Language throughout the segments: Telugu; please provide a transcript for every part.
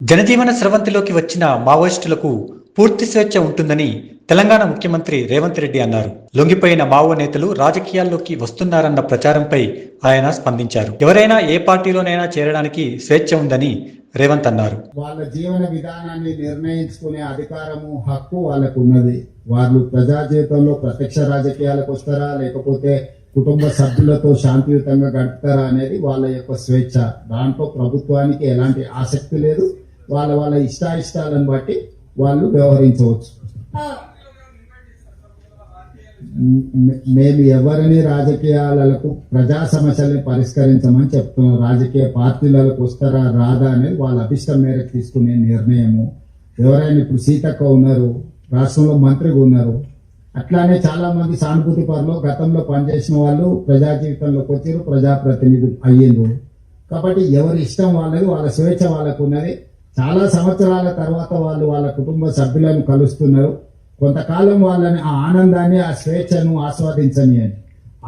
జనజీవన స్రవంతిలోకి వచ్చిన మావోయిస్టులకు పూర్తి స్వేచ్ఛ ఉంటుందని తెలంగాణ ముఖ్యమంత్రి రేవంత్ రెడ్డి అన్నారు. లొంగిపోయిన మావో నేతలు రాజకీయాల్లోకి వస్తున్నారన్న ప్రచారంపై ఆయన స్పందించారు. ఎవరైనా ఏ పార్టీలోనైనా చేరడానికి స్వేచ్ఛ ఉందని రేవంత్ అన్నారు. వాళ్ళ జీవన విధానాన్ని నిర్ణయించుకునే అధికారము, హక్కు వాళ్ళకు ఉన్నది. వాళ్ళు ప్రజా జీవితంలో ప్రత్యక్ష రాజకీయాలకు వస్తారా, లేకపోతే కుటుంబ సభ్యులతో శాంతియుతంగా గడుపుతారా అనేది వాళ్ళ యొక్క స్వేచ్ఛ. దాంట్లో ప్రభుత్వానికి ఎలాంటి ఆసక్తి లేదు. వాళ్ళ వాళ్ళ ఇష్టాయిష్టాలను బట్టి వాళ్ళు వ్యవహరించవచ్చు. మేము ఎవరిని రాజకీయాలకు ప్రజా సమస్యల్ని పరిష్కరించమని చెప్తున్నాం. రాజకీయ పార్టీలకు వస్తారా రాదా అనేది వాళ్ళ అభిష్టం మేరకు తీసుకునే నిర్ణయము. ఎవరైనా ఇప్పుడు సీతక్క ఉన్నారు, రాష్ట్రంలో మంత్రిగా ఉన్నారు, అట్లానే చాలా మంది సానుభూతి పరులు గతంలో పనిచేసిన వాళ్ళు ప్రజా జీవితంలోకి వచ్చారు, ప్రజాప్రతినిధులు అయ్యిండ్రు. కాబట్టి ఎవరి ఇష్టం వాళ్ళది, వాళ్ళ స్వేచ్ఛ వాళ్ళకు ఉన్నది. చాలా సంవత్సరాల తర్వాత వాళ్ళు వాళ్ళ కుటుంబ సభ్యులను కలుస్తున్నారు. కొంతకాలం వాళ్ళని ఆ ఆనందాన్ని, ఆ స్వేచ్ఛను ఆస్వాదించని అని.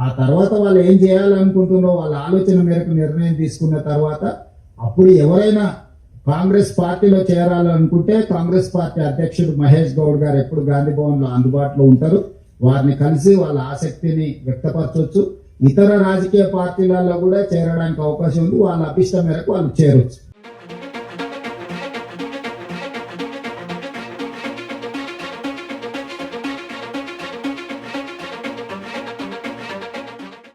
ఆ తర్వాత వాళ్ళు ఏం చేయాలనుకుంటున్నారో వాళ్ళ ఆలోచన మేరకు నిర్ణయం తీసుకున్న తర్వాత అప్పుడు ఎవరైనా కాంగ్రెస్ పార్టీలో చేరాలనుకుంటే కాంగ్రెస్ పార్టీ అధ్యక్షుడు మహేష్ గౌడ్ గారు ఎప్పుడు గాంధీ భవన్ లో అందుబాటులో ఉంటారు. వారిని కలిసి వాళ్ళ ఆసక్తిని వ్యక్తపరచవచ్చు. ఇతర రాజకీయ పార్టీలలో కూడా చేరడానికి అవకాశం ఉంది. వాళ్ళ అభిష్టం మేరకు వాళ్ళు చేరొచ్చు.